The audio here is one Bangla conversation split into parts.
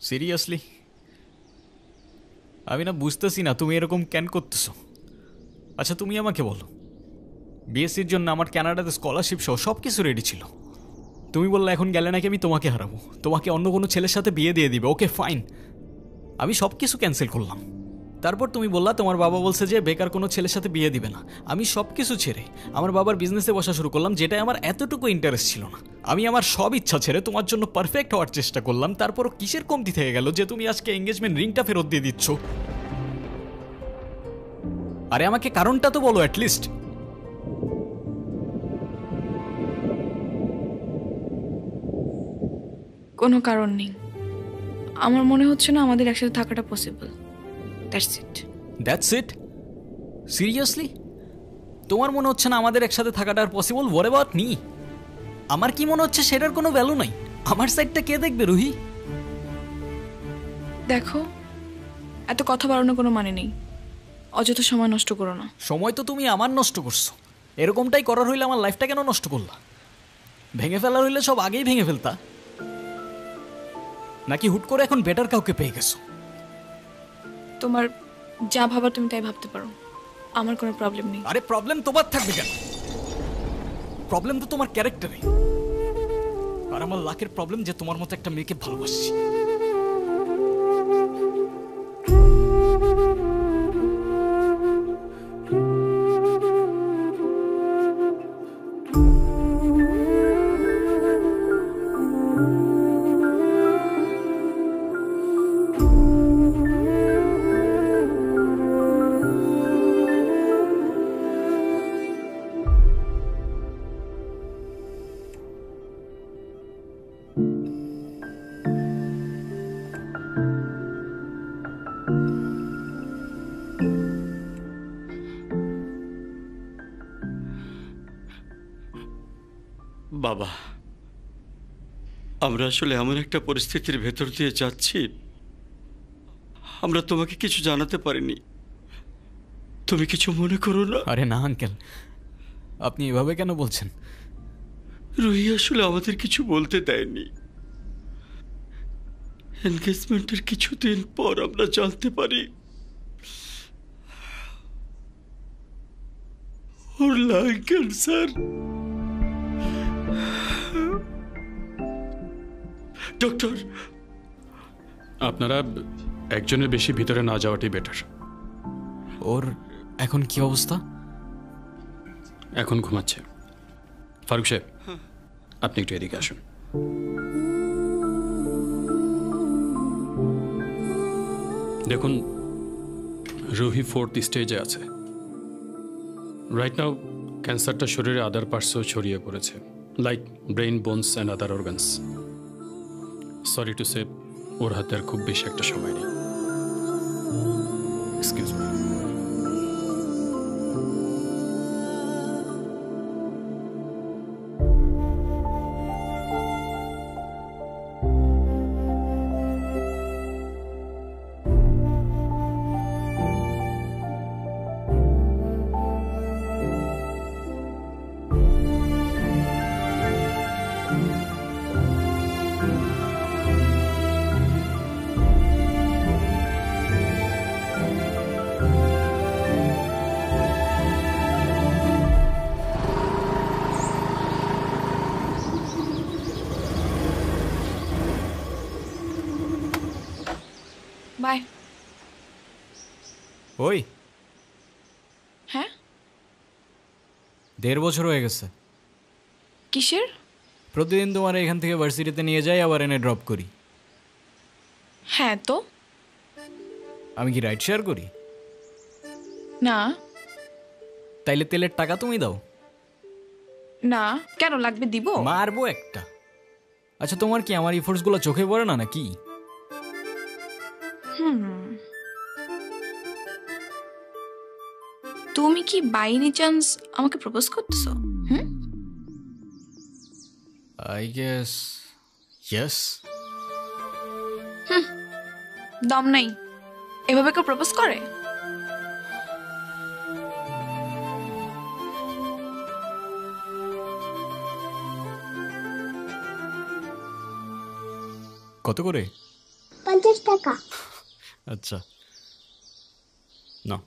সিরিয়াসলি আমি না বুঝতেছি না তুমি এরকম কেন করতেছো। আচ্ছা তুমি আমাকে বলো, বিএসসির জন্য আমার কানাডাতে স্কলারশিপ সহ সব কিছু রেডি ছিল। তুমি বললে এখন গেলে নাকি আমি তোমাকে হারাবো, তোমাকে অন্য কোনো ছেলের সাথে বিয়ে দিয়ে দিবে। ওকে ফাইন, আমি সব কিছু ক্যান্সেল করলাম। তারপর তুমি বললা তোমার বাবা বলছে যে বেকার কোনো ছেলের সাথে বিয়ে দিবে না। আমি সব কিছু ছেড়ে আমার বাবার বিজনেসে বসা শুরু করলাম, যেটাই আমার এতটুকু ইন্টারেস্ট ছিল না। আমি আমার সব ইচ্ছা ছেড়ে তোমার জন্য পারফেক্ট হওয়ার চেষ্টা করলাম। তারপরও কিসের কমতি থেকে গেল যে তুমি আজকে এঙ্গেজমেন্ট রিংটা ফেরত দিয়ে দিচ্ছ? আরে আমাকে কারণটা তো বলো অ্যাটলিস্ট। কোনো কারণ নেই, আমার মনে হচ্ছে না আমাদের একসাথে থাকাটা পসিবল। That's it? সিরিয়াসলি তোমার মনে হচ্ছে না আমাদের একসাথে থাকাটা আর পসিবল? What about me? আমার কি মনে হচ্ছে সেটার কোনো ভ্যালু নাই? আমার সাইডটা কে দেখবে রুহি? দেখো, এত কথা বাড়ানোর কোনো মানে নেই, অযথা সময় নষ্ট করো না। সময় তো তুমি আমার নষ্ট করছো। এরকমটাই করার হইলে আমার লাইফটা কেন নষ্ট করলা? ভেঙে ফেলার হইলে সব আগেই ভেঙে ফেলতা, নাকি হুট করে এখন বেটার কাউকে পেয়ে গেছো? তোমার যা ভাবার তুমি তাই ভাবতে পারো, আমার কোনো প্রবলেম নেই। আরে প্রবলেম তোমার থাকবে কেন? প্রবলেম তো তোমার ক্যারেক্টারে। আর আমার লাখের প্রবলেম যে তোমার মতো একটা মেয়েকে ভালোবাসছি। বাবা, আমরা আসলে এমন একটা পরিস্থিতির ভেতর দিয়ে যাচ্ছি, আমরা তোমাকে কিছু জানাতে পারিনি। তুমি কিছু মনে করো না। আরে না আঙ্কেল, আপনি এভাবে কেন বলছেন? রুহি আসলে আমাদের কিছু বলতে দেয়নি। এনগেজমেন্টের কিছুদিন পর আমরা জানতে পারি ওর লাং ক্যান্সার। ডক্টর, আপনারা একজনের বেশি ভিতরে না যাওয়াটাই বেটার। ওর এখন কি অবস্থা? এখন ঘুমাচ্ছে। ফারুক সাহেব, আপনি একটু এদিকে আসুন। দেখুন, রুহি 4th স্টেজে আছে। রাইট নাও ক্যান্সারটা শরীরে আদার পার্টসেও ছড়িয়ে পড়েছে, like brain, bones and other organs. Sorry to say, ওর হাতে আর খুব বেশি একটা সময় নেই। Excuse me. বাই। ওই হ্যাঁ, 1.5 বছর হয়ে গেছে। কিসের? প্রতিদিন তোমার এখান থেকে ভার্সিটিতে নিয়ে যাই, আবার এনে ড্রপ করি। হ্যাঁ তো। আমি কি রাইড শেয়ার করি? না। তাইলে তেলের টাকা তুমি দাও। না, কেন লাগবে? দিব। মারবো একটা। আচ্ছা তোমার কি আমার ইফোর্টসগুলো চোখে পড়ে না নাকি? তুমি কি বাই এনি চান্স আমাকে প্রপোজ করতেছো? I guess yes. দম নাই, এভাবে কেউ প্রপোজ করে? কত করে? 50 টাকা। আচ্ছা না,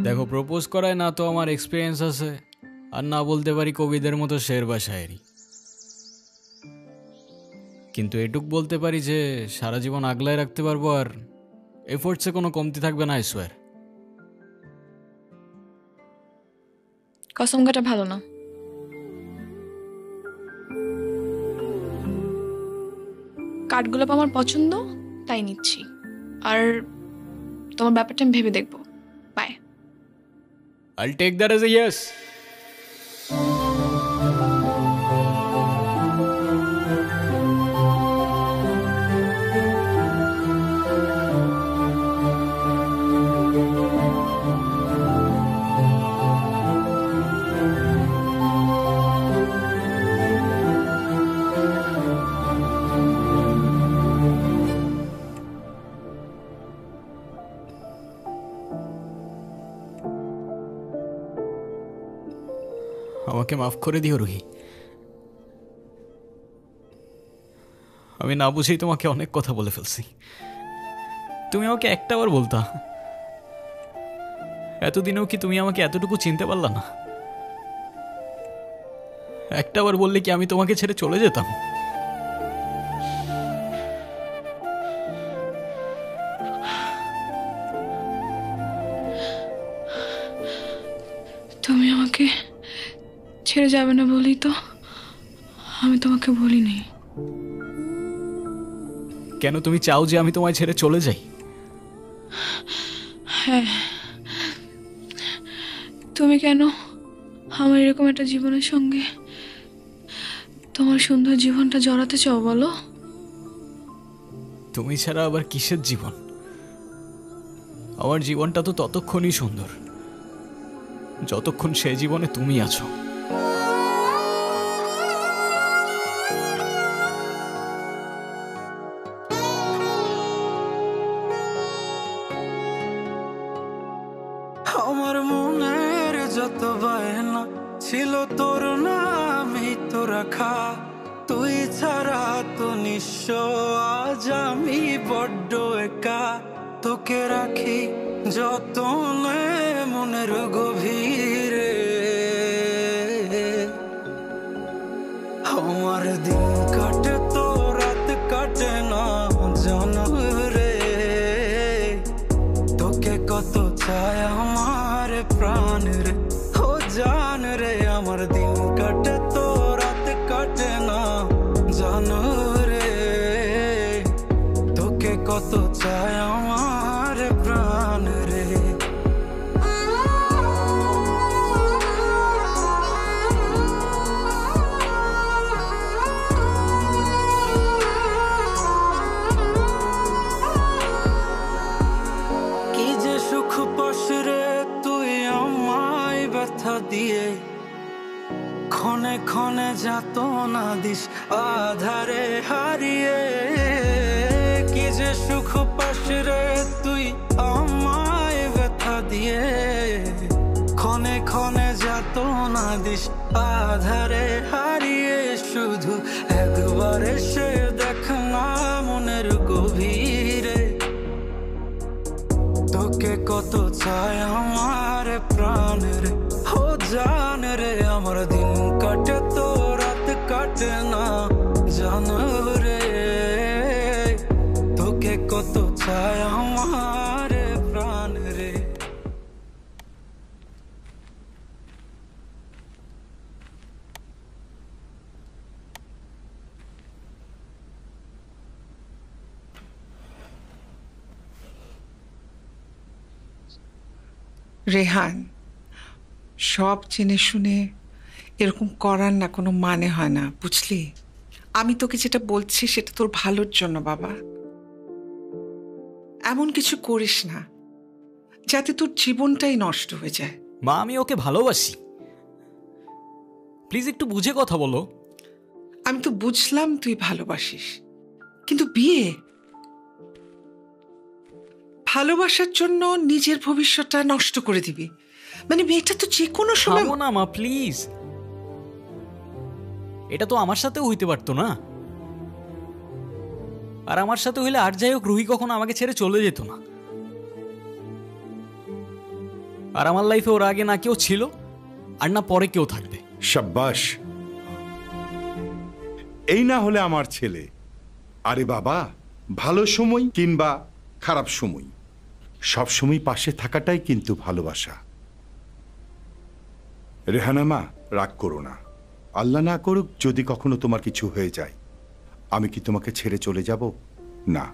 দেখো প্রপোজ করায় না তো আমার এক্সপিরিয়েন্স আছে, আর না বলতে পারি কবিদের মতো শের বা শায়েরি, কিন্তু এটুক বলতে পারি যে সারা জীবন আগলায় রাখতে পারবো, আর এফোর্টসে কোনো কমতি থাকবে না, আই সোয়ার। কসম কাটা ভালো না। কাঠগোলাপ আমার পছন্দ, তাই নিচ্ছি। আর তোমার ব্যাপারটা আমি ভেবে দেখবো। By. I'll take that as a yes. আমাকে মাফ করে দিও রুহি, আমি না বুঝেই তোমাকে অনেক কথা বলে ফেলছি। তুমি আমাকে একটাবার বলতা, এতদিনেও কি তুমি আমাকে এতটুকু চিনতে পারলা না? একটাবার বললে কি আমি তোমাকে ছেড়ে চলে যেতাম? তুমি আমাকে ছেড়ে যাবে না বলেই তো আমি তোমাকে বলিনি। কেন তুমি চাও যে আমি তোমায় ছেড়ে চলে যাই? হ্যাঁ, তুমি কেন আমার এরকম একটা জীবনের সঙ্গে তোমার সুন্দর জীবনটা জড়াতে চাও বলো? তুমি ছাড়া আবার কিসের জীবন? আমার জীবনটা তো ততক্ষণই সুন্দর যতক্ষণ সে জীবনে তুমি আছো। আমার মনের যত বায়না ছিল তোর নামই তো রাখা, তুই ছাড়া তো নিঃস্ব আজ আমি বড্ড একা। তোকে রাখি যতনে মনের গভীরে, আমার দিন কাটে তো রাত কাটে না জানো রে। তোকে কত চায় আমার প্রাণ রে, ও জান রে। আমার দিন কাটে তো রাত কাটে না জানো রে। তোকে কত চায় আমার প্রাণ রে। কি যে সুখ পাস রে তুই আমায় ব্যথা দিয়ে, ক্ষণে ক্ষণে যাত না দিস আধারে হারিয়ে। কি যে সুখ পাস রে তুই আমায় ব্যথা দিয়ে, ক্ষণে ক্ষণে যাত না দিস আধারে হারিয়ে। শুধু একবার এসে দেখ না মনের গভীরে, তোকে কত চায় আমার প্রাণ রে, ও জান রে। আমার দিন কাটে তো রাত কাটে না জানো রে। তোকে কত চায় আমার প্রাণ রে। রেহান, সব জেনে শুনে এরকম করার না কোনো মানে হয় না, বুঝলি? আমি তোকে যেটা বলছি সেটা তোর ভালোর জন্য বাবা। এমন কিছু করিস না যাতে তোর জীবনটাই নষ্ট হয়ে যায়। মা, আমি ওকে ভালোবাসি, প্লিজ একটু বুঝে কথা বলো। আমি তো বুঝলাম তুই ভালোবাসিস, কিন্তু বিয়ে, ভালোবাসার জন্য নিজের ভবিষ্যৎটা নষ্ট করে দিবি? মানে মেয়েটা তো যে কোনো সময়। থামো না মা, প্লিজ। এটা তো আমার সাথেও হইতে পারতো না। আর আমার সাথে হইলে আর যাই হোক রুহি কখনো আমাকে ছেড়ে চলে যেত না। আর আমার লাইফে ওর আগে না কেউ ছিল আর না পরে কেউ থাকবে। সাব্বাস, এই না হলে আমার ছেলে। আরে বাবা, ভালো সময় কিংবা খারাপ সময় সব সময় পাশে থাকাটাই কিন্তু ভালোবাসা। রেহানা মা, রাগ করো না। আল্লাহ না করুক যদি কখনো তোমার কিছু হয়ে যায়, আমি কি তোমাকে ছেড়ে চলে যাব? না,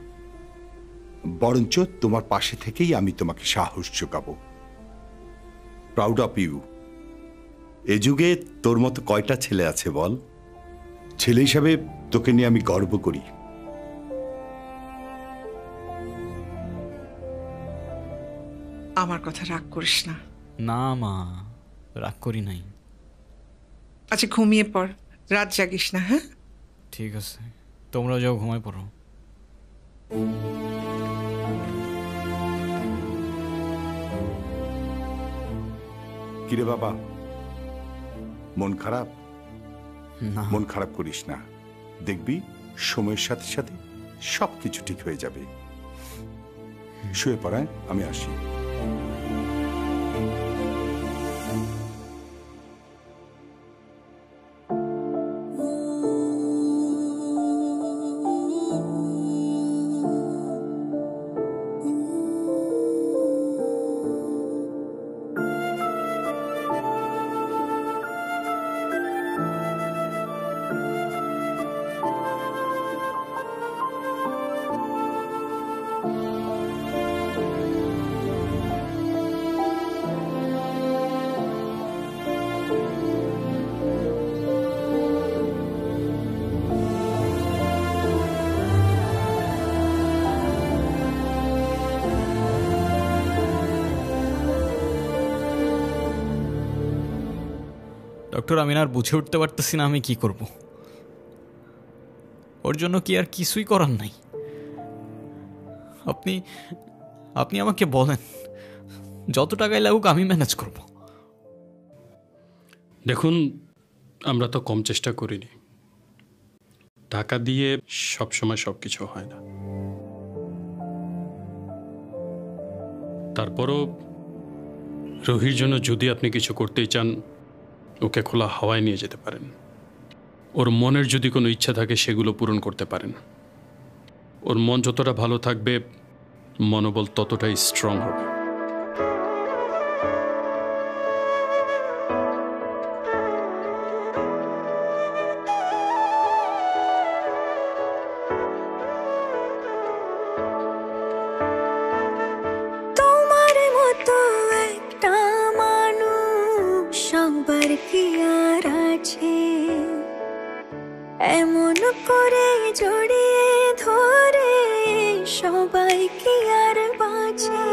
বরঞ্চ তোমার পাশে থেকেই আমি তোমাকে সাহস যোগাবো। Proud of you. এ যুগে তোর মতো কয়টা ছেলে আছে বল? ছেলে হিসাবে তোকে নিয়ে আমি গর্ব করি। আমার কথা রাগ করিস না। না মা, রাগ করি নাই। আচ্ছা ঘুমিয়ে পড়, রাত জাগিস না। হ্যাঁ, ঠিক আছে, তোমরাও যাও, ঘুমায় পড়ো। কিরে বাবা, মন খারাপ? না, মন খারাপ করিস না, দেখবি সময়ের সাথে সাথে সবকিছু ঠিক হয়ে যাবে। শুয়ে পড়ায়, আমি আসি। ডক্টর, আমি আর বুঝে উঠতে পারতেছি না আমি কি করব। ওর জন্য কি আর কিছুই করার নাই? আপনি আপনি আমাকে বলেন, যত টাকাই লাগুক আমি ম্যানেজ করব। দেখুন, আমরা তো কম চেষ্টা করিনি। টাকা দিয়ে সবসময় সব কিছু হয় না। তারপরও রুহির জন্য যদি আপনি কিছু করতেই চান, ওকে খোলা হাওয়ায় নিয়ে যেতে পারেন। ওর মনের যদি কোনো ইচ্ছা থাকে সেগুলো পূরণ করতে পারেন। ওর মন যতটা ভালো থাকবে, মনোবল ততটাই স্ট্রং হবে। তোমার মতো একটা মানুষ সবার কি আর আছে, এমন করে জড়িয়ে ধরে সবাই কি আর বাঁচে।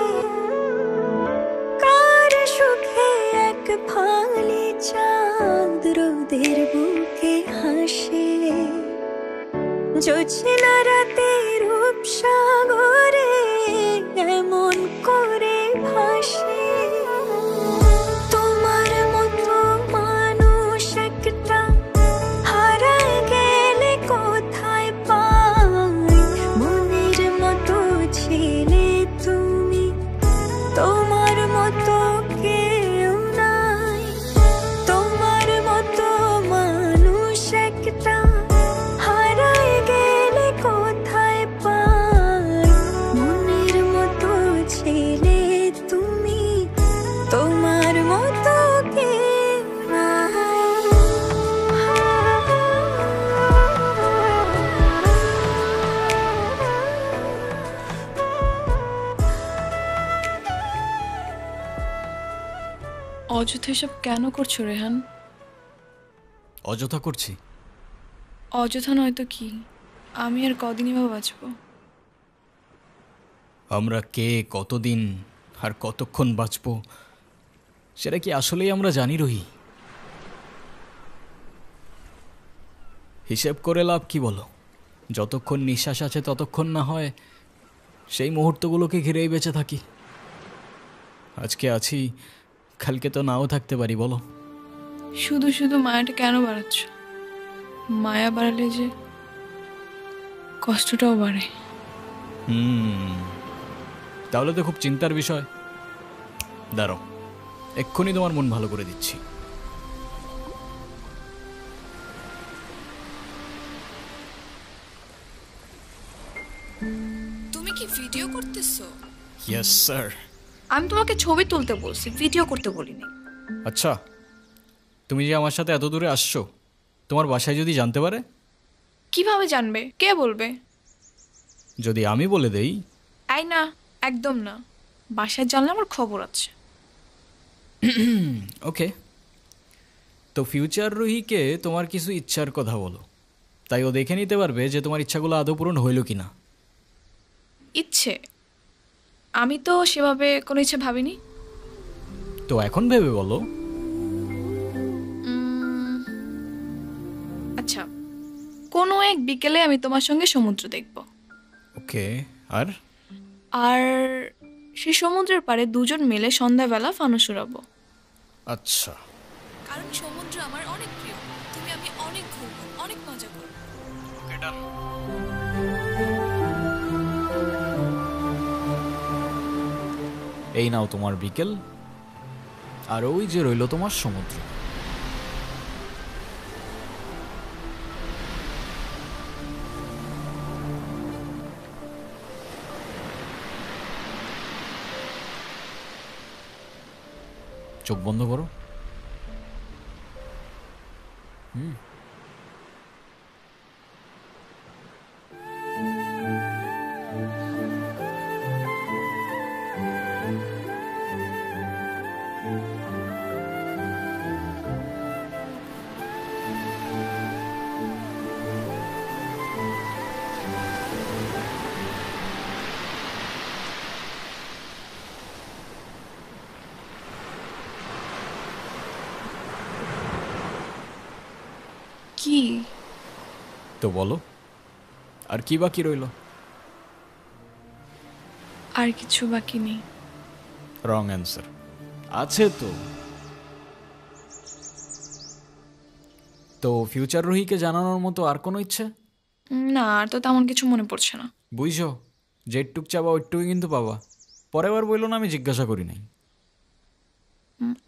কার সুখে এক ফালি চাঁদ রোদের বুকে হাসে, জোছনা রাতে রূপসাগরে এমন করে ভাসে। তোমার মতো মানুষ একটা হারায় গেলে কোথায় পাই, মনের মতো ছেলে তুমি, তোমার মতো কেউ নাই। তোমার মতো মানুষ একটা হারায় গেলে কোথায় পাই, মনের মতো ছেলে তুমি, তোমার মতো কেউ নাই। অযথা এসব কেন করছো রেহান? অযথা করছি? অযথা নয়তো কি, আমি আর কদিনই বা বাঁচবো? আমরা কে, কতদিন আর কতক্ষণ বাঁচব সেটা কি আসলেই আমরা জানি রহি? হিসেব করে লাভ কি বলো? যতক্ষণ নিঃশ্বাস আছে ততক্ষণ না হয় সেই মুহূর্তগুলোকে ঘিরেই বেঁচে থাকি। আজকে আছি, কালকে তো নাও থাকতে পারি, বলো? শুধু শুধু মায়াটা কেন বাড়াচ্ছ? মায়া বাড়ালে যে কষ্টটাও বাড়ে। তাহলে তো খুব চিন্তার বিষয়। দাঁড়াও, এক্ষুনি তোমার মন ভালো করে দিচ্ছি। তুমি কি ভিডিও করতেছো? Yes sir. আমি তোমাকে ছবি তুলতে বলছি, ভিডিও করতে বলিনি। আচ্ছা, তুমি যে আমার সাথে এত দূরে আসছো, তোমার বাসায় যদি জানতে পারে? কিভাবে জানবে? কে বলবে? যদি আমি বলে দেই? এই না, একদম না। বাসায় জানলে আমার খবর আছে। ওকে, তো ফিউচার রুহিকে তোমার কিছু ইচ্ছার কথা বলো, তাই ও দেখে নিতে পারবে যে তোমার ইচ্ছাগুলো আদৌ পূরণ হইল কি না। ইচ্ছে? আমি তো সেভাবে কোনো ইচ্ছে ভাবিনি। তো এখন ভেবে বলো। আচ্ছা, কোনো এক বিকেলে আমি তোমার সঙ্গে সমুদ্র দেখব। ওকে, আর? আর সেই সমুদ্রের পাড়ে দুজন মিলে সন্ধ্যাবেলা ফানুস উড়াবো। আচ্ছা, কারণ সমুদ্র আমার অনেক প্রিয়। তুমি আমি অনেক ঘুরবো, অনেক মজা করবো। ওকে, ডান। এই নাও তোমার বিকেল, আর ওই যে রইল তোমার সমুদ্র। চোখ বন্ধ করো। কি? তো বলো, আর কি বাকি রইল? আর কিছু বাকি নেই। Wrong answer. আছে তো। তো ফিউচার রুহিকে জানানোর মতো আর কোনো ইচ্ছে? না, আর তো তেমন কিছু মনে পড়ছে না। বুঝছো, যেটুক চাবা ওইটুকুই কিন্তু পাবা। পরের বার বললো না আমি জিজ্ঞাসা করি নাই।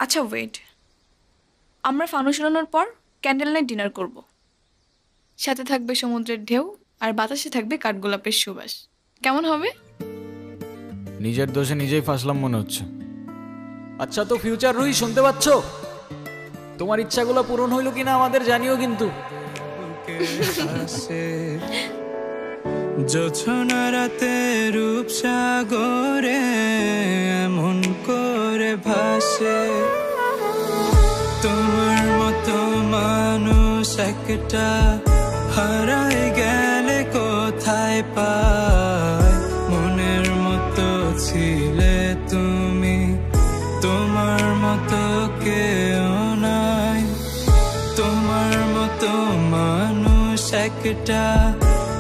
আচ্ছা ওয়েট, আমরা ফানুস উড়ানোর পর ক্যান্ডেল নাইট ডিনার করব। সাথে থাকবে সমুদ্রের ঢেউ, আর বাতাসে থাকবে কাঠগোলাপের সুবাস। কেমন হবে? নিজের দোষে নিজেই ফাঁসলাম মনে হচ্ছে। আচ্ছা, তো ফিউচার রুহি শুনতে পাচ্ছ? তোমার ইচ্ছাগুলো পূরণ হইল কিনা আমাদের জানিও কিন্তু। জোছনা রাতে রূপসাগরে এমন করে ভাসে, তোমার মতো মানুষ একটা হারাই গেলে কোথায় পায়। মনের মতো ছিলে তুমি, তোমার মতো কেউ নাই। তোমার মতো মানুষ একটা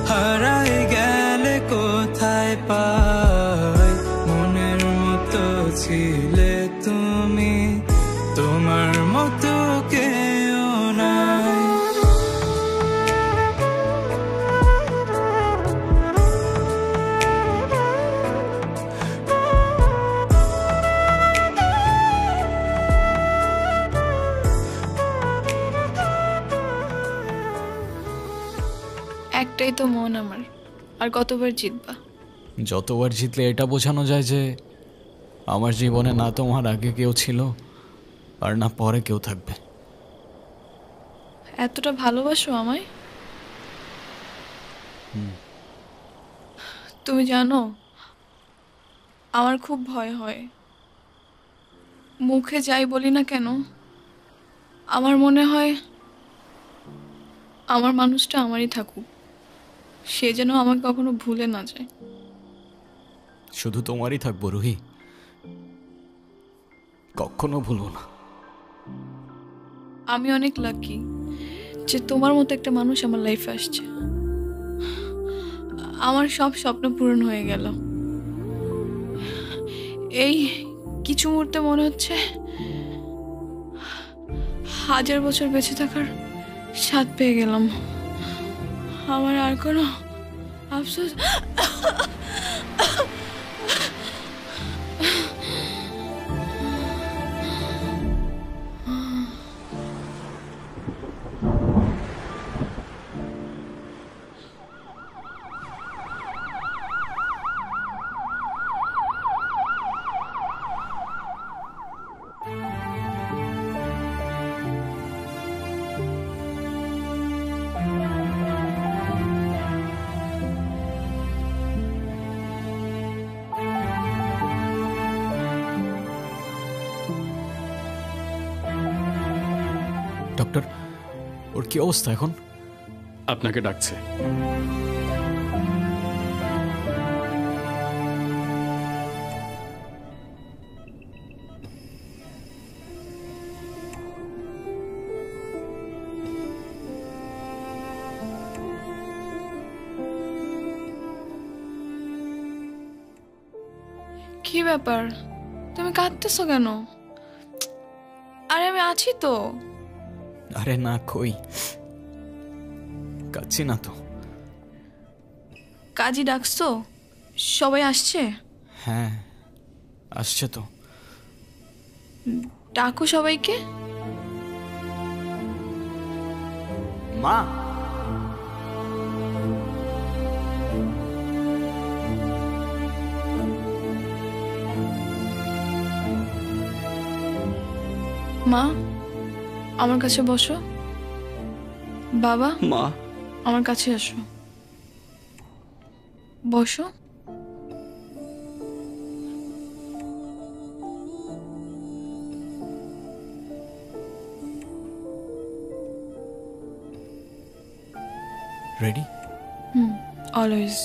হারাই গেলে কোথায় পায়। মনের মতো ছিলে তুমি, তোমার মতো কেউ নাই। একটাই তো মন আমার, আর কতবার জিতবা? যতবার জিতলে এটা বোঝানো যায় যে আমার জীবনে না তোমার আগে কেউ ছিল, আর না পরে কেউ থাকবে। এতটা ভালোবাসো আমায়? তুমি জানো, আমার খুব ভয় হয়। মুখে যাই বলি না কেন, আমার মনে হয় আমার মানুষটা আমারই থাকুক, সে যেন আমাকে কখনো ভুলে না যায়। শুধু তোমারই থাকবো রুহি, কখনো ভুলবো না। আমি অনেক লাকি যে তোমার মতো একটা মানুষ আমার লাইফে আসছে। আমার সব স্বপ্ন পূরণ হয়ে গেল। এই কিছু মুহূর্তে মনে হচ্ছে 1000 বছর বেঁচে থাকার স্বাদ পেয়ে গেলাম। আমার আর কোনো আফসোস ডক্টর, ওর কি অবস্থা এখন? আপনাকে ডাকছে। কি ব্যাপার, তুমি কাঁদতেছো কেন? আরে আমি আছি তো। আরে না, কই কাচ্ছি না তো। কাজী ডাকছো? সবাই আসছে? হ্যাঁ, আসছে তো। ডাকো সবাইকে। মা, মা আমার কাছে বসো। বাবা মা, আমার কাছে আসো, বসো। রেডি? অলওয়েজ।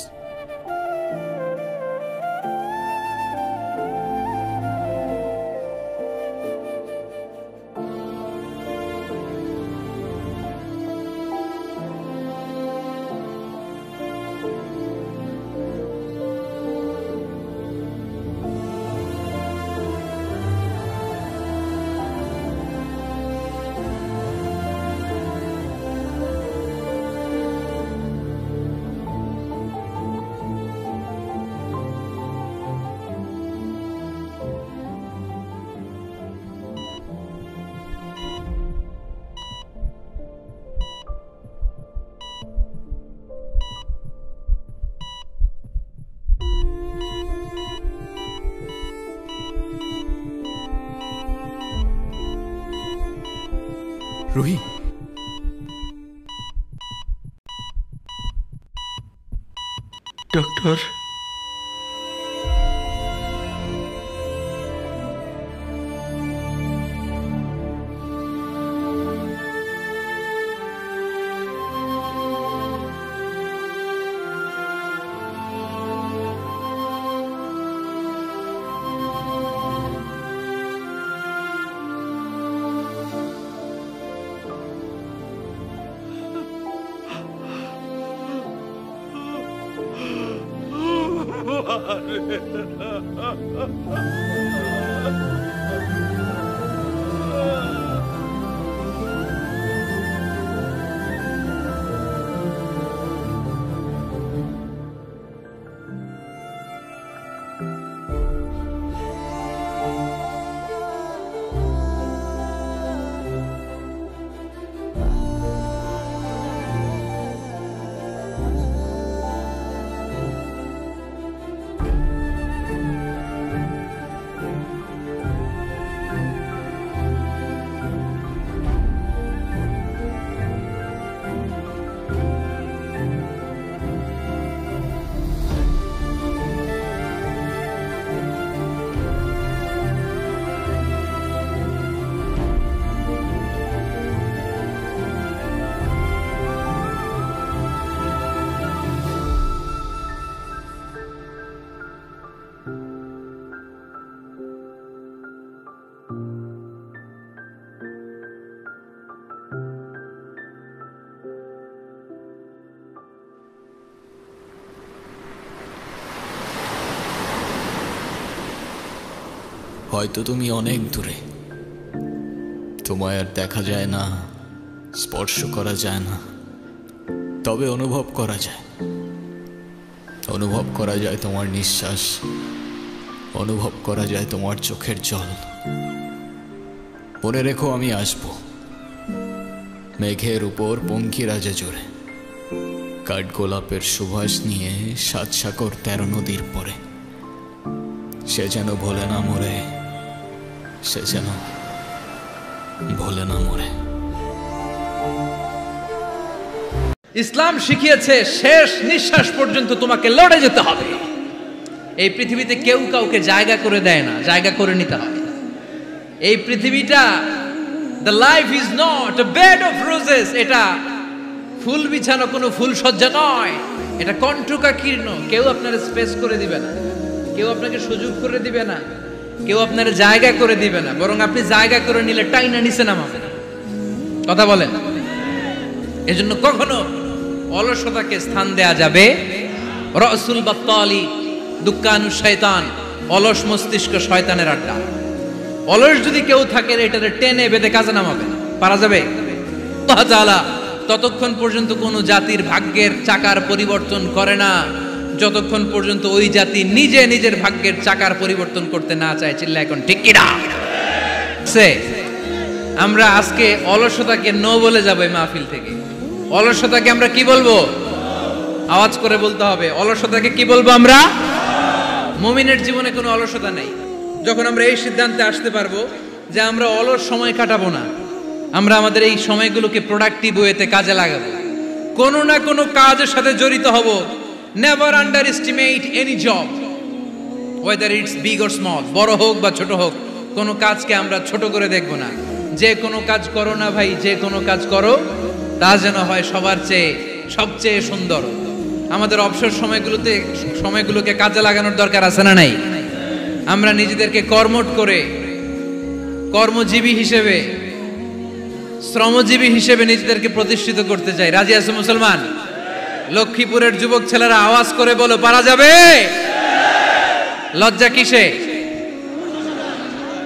রুহি, ডক্টর। হয়তো তুমি অনেক দূরে, তোমায় আর দেখা যায় না, স্পর্শ করা যায় না, তবে অনুভব করা যায়, অনুভব করা যায় তোমার নিঃশ্বাস, অনুভব করা যায় তোমার চোখের জল। মনে রেখো আমি আসব মেঘের উপর পঙ্খিরাজে জোরে, কাঠগোলাপের সুবাস নিয়ে 7 সাগর 13 নদীর পরে। সে যেন ভোলে না মরে, সে যেন ভোলে না মরে। ইসলাম শিখিয়েছে শেষ নিঃশ্বাস পর্যন্ত তোমাকে লড়ে যেতে হবে। এই পৃথিবীতে কেউ কাউকে জায়গা করে দেয় না, জায়গা করে নিতে হয়। এই পৃথিবীটা, the life is not a bed of roses, এটা ফুল বিছানো কোনো ফুল সজ্জা নয়, এটা কণ্টকাকীর্ণ। কেউ আপনার স্পেস করে দিবে না, কেউ আপনাকে সুযোগ করে দিবে না, কেউ আপনার জায়গা করে দিবে না, বরং আপনি জায়গা করে নিলে টাইনা নিচে নামাবে। কথা বলেন। এজন্য কখনো অলসতাকে স্থান দেয়া যাবে। রসুল বাত্তালি দুক্কানু শয়তান, অলস মস্তিষ্ক শয়তানের আড্ডা। অলস যদি কেউ থাকে এটারে টেনে বেঁধে কাজে নামাবে, পারা যাবে? আল্লাহ তাআলা ততক্ষণ পর্যন্ত কোন জাতির ভাগ্যের চাকার পরিবর্তন করে না যতক্ষণ পর্যন্ত ওই জাতি নিজে নিজের ভাগ্যের চাকার পরিবর্তন করতে না চায়। চিল্লা এখন ঠিক কিনা? আমরা আজকে অলসতাকে নো বলে যাবো এই মাহফিল থেকে। অলসতাকে আমরা কি বলবো? আওয়াজ করে বলতে হবে। অলসতাকে কি বলবো আমরা? মুমিনের জীবনে কোনো অলসতা নেই। যখন আমরা এই সিদ্ধান্তে আসতে পারবো যে আমরা অলস সময় কাটাবো না, আমরা আমাদের এই সময়গুলোকে প্রোডাক্টিভ ওয়েতে কাজে লাগাবো, কোনো না কোনো কাজের সাথে জড়িত হব। Never under estimate any job, whether it's big or small, বড় হোক বা ছোট হোক, কোনো কাজকে আমরা ছোট করে দেখবো না। যে কোনো কাজ করো না ভাই, যে কোনো কাজ করো তা যেন হয় সবার চেয়ে সবচেয়ে সুন্দর। আমাদের অবসর সময়গুলোকে কাজে লাগানোর দরকার আছে না নাই? আমরা নিজেদেরকে কর্মঠ করে কর্মজীবী হিসেবে, শ্রমজীবী হিসেবে নিজেদেরকে প্রতিষ্ঠিত করতে চাই। রাজি আছে মুসলমান? লক্ষ্মীপুরের যুবক ছেলেরা আওয়াজ করে বলো, পারা যাবে? লজ্জা কিসে?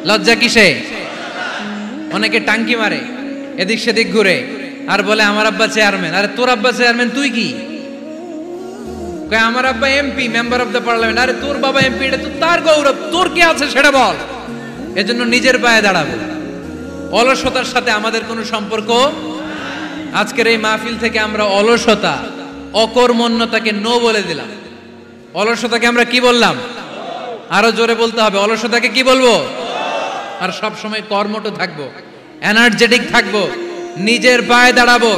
লজ্জা কিসে? অনেকে টাঙ্কি মারে, এদিক সেদিক ঘুরে আর বলে আমার আব্বা চেয়ারম্যান। আরে তোর আব্বা চেয়ারম্যান, তুই কি? আমার আব্বা MP, member of the parliament. আরে তোর বাবা এমপি, এটা তো তার গৌরব, তোর কি আছে সেটা বল। এজন্য নিজের পায়ে দাঁড়াবো। অলসতার সাথে আমাদের কোনো সম্পর্ক। আজকের এই মাহফিল থেকে আমরা অলসতা, অকর্মণ্যতাকে নো বলে দিলাম। অলসতাকে আমরা কি বললাম? আরো জোরে বলতে হবে। অলসতাকে কি বলবো? আর সব সময় কর্মঠ থাকবো, এনার্জেটিক থাকবো, নিজের পায়ে দাঁড়াবো,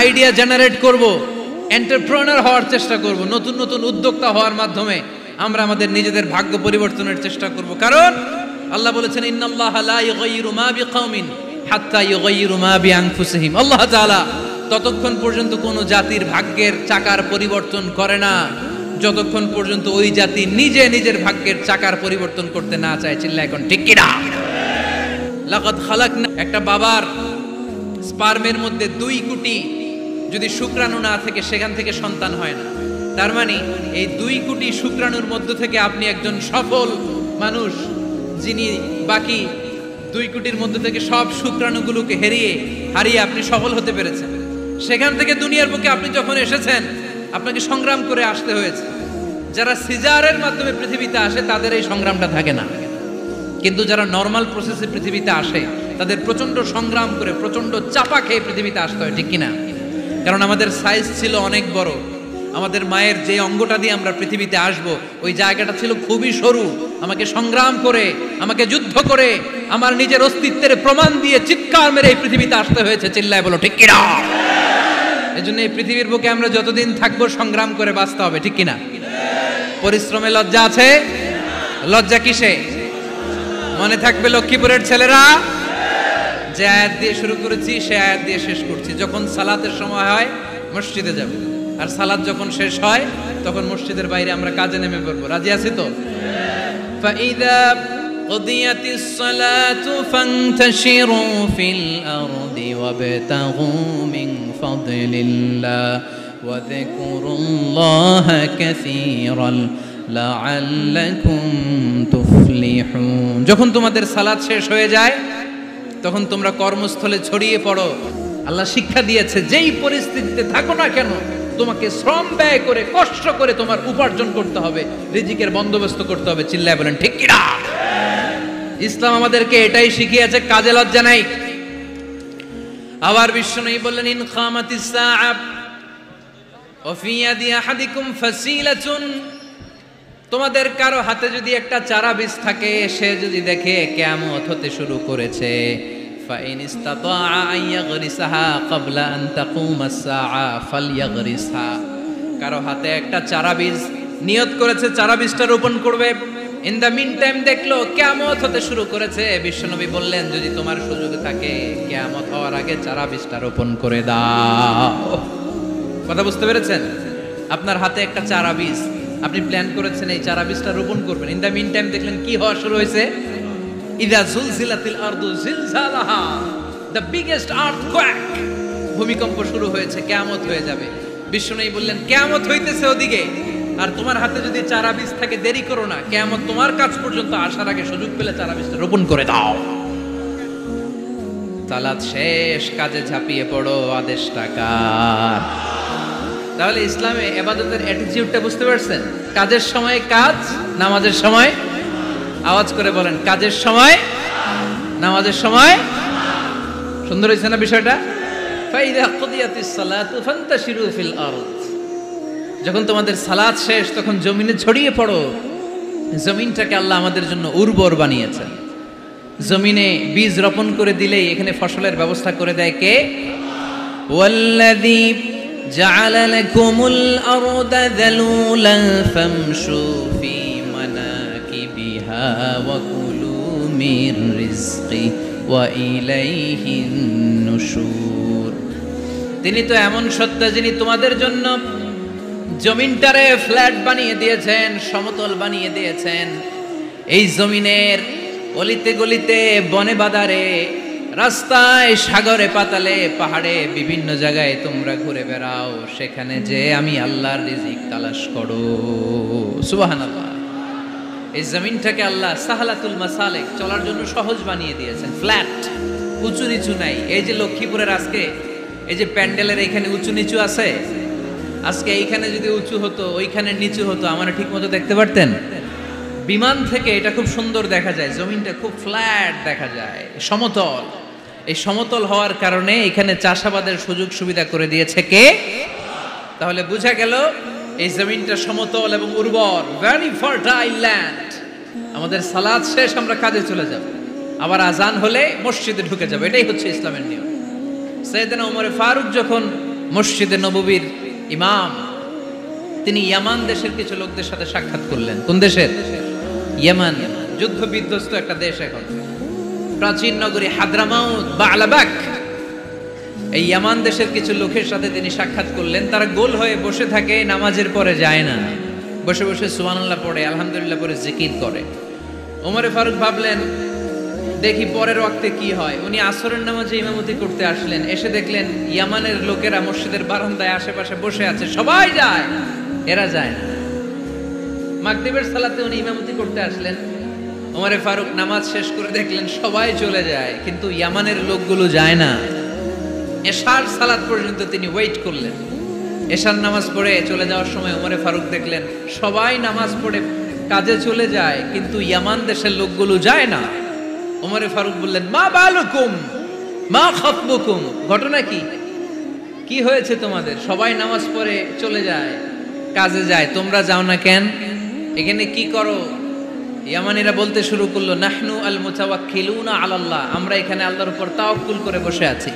আইডিয়া জেনারেট করব, এন্টারপ্রেনার হওয়ার চেষ্টা করব, নতুন নতুন উদ্যোক্তা হওয়ার মাধ্যমে আমরা আমাদের নিজেদের ভাগ্য পরিবর্তনের চেষ্টা করব। কারণ আল্লাহ বলেছেন, ইন্নাল্লাহা লা ইউগাইয়িরু মা বিকাউমিন হাত্তা ইউগাইয়িরু মা বিআনফুসিহিম। আল্লাহ তাআলা ততক্ষণ পর্যন্ত কোনো জাতির ভাগ্যের চাকার পরিবর্তন করে না যতক্ষণ পর্যন্ত ওই জাতি নিজে নিজের ভাগ্যের চাকার পরিবর্তন করতে না চায়। চিল্লা এখন ঠিক কিনা? লাকাদ খালাকনা, একটা বাবার স্পার্মের মধ্যে 2 কোটি যদি শুক্রাণু না থেকে সেখান থেকে সন্তান হয় না। তার মানে এই 2 কোটি শুক্রাণুর মধ্য থেকে আপনি একজন সফল মানুষ, যিনি বাকি 2 কোটির মধ্য থেকে সব শুক্রাণুগুলোকে হারিয়ে আপনি সফল হতে পেরেছেন। সেখান থেকে দুনিয়ার বুকে আপনি যখন এসেছেন, আপনাকে সংগ্রাম করে আসতে হয়েছে। যারা সিজারের মাধ্যমে পৃথিবীতে আসে তাদের এই সংগ্রামটা থাকে না, কিন্তু যারা নর্মাল প্রসেসে পৃথিবীতে আসে তাদের প্রচন্ড সংগ্রাম করে, প্রচন্ড চাপা খেয়ে পৃথিবীতে আসতে হয়। ঠিক কিনা? কারণ আমাদের সাইজ ছিল অনেক বড়। আমাদের মায়ের যে অঙ্গটা দিয়ে আমরা পৃথিবীতে আসব, ওই জায়গাটা ছিল খুবই সরু। আমাকে সংগ্রাম করে, আমাকে যুদ্ধ করে, আমার নিজের অস্তিত্বের প্রমাণ দিয়ে চিৎকার মেরে এই পৃথিবীতে আসতে হয়েছে। চিল্লায় বলো ঠিক কিনা? এজন্য এই পৃথিবীর বুকে আমরা যতদিন থাকবো সংগ্রাম করে বাঁচতে হবে। ঠিক কিনা? পরিশ্রমে লজ্জা আছে? লজ্জা কিসে? মনে থাকবে লক্ষ্মীপুরের ছেলেরা, যে আয়াত দিয়ে শুরু করেছি সে আয়াত দিয়ে শেষ করছি। যখন সালাতের সময় হয় মসজিদে যাব, আর সালাত যখন শেষ হয় তখন মসজিদের বাইরে আমরা কাজে নেমে পড়বো। রাজি আছি তো? ফাইদা কুদিয়াতিস সালাতু ফান্তাশিরু ফিল আরদি ওয়াবতাগু মিন ফাদলিল্লাহ ওয়া যিকুরুল্লাহা কাসীরান লাআল্লাকুম তুফলিহুন। যখন তোমাদের সালাত শেষ হয়ে যায় তখন তোমরা কর্মস্থলে ছড়িয়ে পড়ো, আল্লাহ শিক্ষা দিয়েছে যেই পরিস্থিতিতে থাকো না কেন তোমাকে শ্রম ব্যয় করে কষ্ট করে তোমার উপার্জন করতে হবে, রিজিকের বন্দোবস্ত করতে হবে। চিল্লায় বলেন ঠিক কিনা? ইসলাম আমাদেরকে এটাই শিখিয়েছে, কাজে লজ্জা নাই। আবার বিশ্বনবী বললেন ইন খামাতিস সাআ ওয়া ফি ইয়াদি আহাদিকুম ফাসিলাতুন, তোমাদের কারো হাতে যদি একটা চারা বীজ থাকে, সে যদি দেখে কিয়ামত হতে শুরু করেছে, ফাইন ইসতাতাআ আন ইয়াগরিসাহা ক্বাবলা আন তাকুমাস সাআ ফালইয়াগরিসহা, কারো হাতে একটা চারা বীজ নিয়ত করেছে চারা বীজটা রোপণ করবে, ইন দ্য মিন টাইম দেখলো কিয়ামত হতে শুরু করেছে, বিশ্বনবী বললেন যদি তোমার সুযোগ থাকে কিয়ামত হওয়ার আগে চারা বীজটা রোপণ করে দাও। কথা বুঝতে পেরেছেন? আপনার হাতে একটা চারা বীজ, আপনি প্ল্যান করেছেন এই চারা বীজটা রোপণ করবেন, ইন দ্য মিন টাইম দেখলেন কি হওয়া শুরু হয়েছে, ইদা জুলজিলাতিল আরদু জিলজালাহা, দ্য বিগেস্ট আর্থকোয়েক, ভূমিকম্প শুরু হয়েছে, কিয়ামত হয়ে যাবে। বিশ্বনবী বললেন কিয়ামত হইতেছে ওদিকে, আর তোমার হাতে যদি চারা বীজ থাকে দেরি করো না, কিয়ামত তোমার কাছ পর্যন্ত আসার আগে সুযোগ পেলে চারা বীজটা রোপণ করে দাও। সালাত শেষ, কাজে ঝাঁপিয়ে পড়ো, আদেশটা কার? তাহলে ইসলামে ইবাদতের অ্যাটিটিউডটা বুঝতে পারছেন? কাজের সময় কাজ, নামাজের সময়, আওয়াজ করে বলেন, কাজের সময়, নামাজের সময়। সুন্দর হয়েছে না বিষয়টা? ফাইদা কুদিয়াতিস সালাতু ফান্তাশিরু ফিল আরদ, যখন তোমাদের সালাত শেষ তখন জমিনে ছড়িয়ে পড়ো। জমিনটাকে আল্লাহ আমাদের জন্য উর্বর বানিয়েছেন। জমিনে বীজ রোপণ করে দিলেই এখানে ফসলের ব্যবস্থা করে দেয় কে? ওয়াল্লাযী জাআলা লাকুমুল আরদা যালুলান ফামশু ফি মানাকিবিহা ওয়া কুলু মির রিজকি ওয়া ইলাইহিন নুশুর। তিনি তো এমন সত্তা যিনি তোমাদের জন্য জমিনটারে ফ্ল্যাট বানিয়ে দিয়েছেন, সমতল বানিয়ে দিয়েছেন। এই জমিনের অলিতে গলিতে, বনে বাদারে, রাস্তায়, সাগরে, পাতালে, পাহাড়ে, বিভিন্ন জায়গায় তোমরা ঘুরে বেড়াও, সেখানে যে আমি আল্লাহর রিজিক তালাশ করো। সুবহানাল্লাহ। এই জমিনটাকে আল্লাহ সাহালাতুল মাসালিক, চলার জন্য সহজ বানিয়ে দিয়েছেন, ফ্ল্যাট, উঁচু নিচু নাই। এই যে লক্ষ্মীপুরের আজকে এই যে প্যান্ডেলের এখানে উঁচু নিচু আছে, আজকে এইখানে যদি উঁচু হতো ওইখানে নিচু হতো, আমরা ঠিক মতো দেখতে পারতেন? বিমান থেকে এটা খুব সুন্দর দেখা যায়, জমিনটা খুব ফ্ল্যাট দেখা যায়, সমতল। এই সমতল হওয়ার কারণে এখানে চাষাবাদের সুযোগ সুবিধা করে দিয়েছে কে? তাহলে বোঝা গেল এই জমিনটা সমতল এবং উর্বর, ভেরি ফার্টাইল ল্যান্ড। আমাদের সালাত শেষ আমরা কাজে চলে যাব, আবার আজান হলে মসজিদে ঢুকে যাব, এটাই হচ্ছে ইসলামের নিয়ম। সাইয়েদনা ওমর ফারুক যখন মসজিদে নববীর ইমাম, তিনি ইয়ামান দেশের কিছু লোকদের সাথে সাক্ষাৎ করলেন। কোন দেশের? ইয়ামান, যুদ্ধ বিধ্বস্ত একটা দেশ এখন, প্রাচীন নগরী হাদ্রামাউত বা আলাবাক। এই ইয়ামান দেশের কিছু লোকের সাথে তিনি সাক্ষাৎ করলেন। তারা গোল হয়ে বসে থাকে, নামাজের পরে যায় না, বসে বসে সুবহানাল্লাহ পড়ে, আলহামদুলিল্লাহ পড়ে জিকির করে। ওমর ফারুক ভাবলেন দেখি পরের ওয়াক্তে কি হয়। উনি আসরের নামাজে ইমামতি করতে আসলেন, এসে দেখলেন ইয়ামানের লোকেরা মসজিদের বারান্দায় আশেপাশে বসে আছে, সবাই যায়, এরা যায় না। মাগরিবের সালাতে উনি ইমামতি করতে আসলেন, ওমর ফারুক নামাজ শেষ করে দেখলেন সবাই চলে যায়, কিন্তু ইয়ামানের লোকগুলো যায় না। এশার সালাত পর্যন্ত তিনি ওয়েট করলেন। এশার নামাজ পড়ে চলে যাওয়ার সময় ওমর ফারুক দেখলেন সবাই নামাজ পড়ে কাজে চলে যায়, কিন্তু ইয়ামান দেশের লোকগুলো যায় না। ওমর ফারুক বললেন, মা বালুকুম মা খাতবুকুম, ঘটনা কি? কি হয়েছে তোমাদের? সবাই নামাজ পড়ে চলে যায়, কাজে যায়, তোমরা যাও না কেন? এখানে কি করো? ইয়ামানিরা বলতে শুরু করলো, নাহনু আল মুতাওয়াক্কিলুনা আলাল্লাহ, আমরা এখানে আল্লাহর উপর তাওয়াক্কুল করে বসে আছি।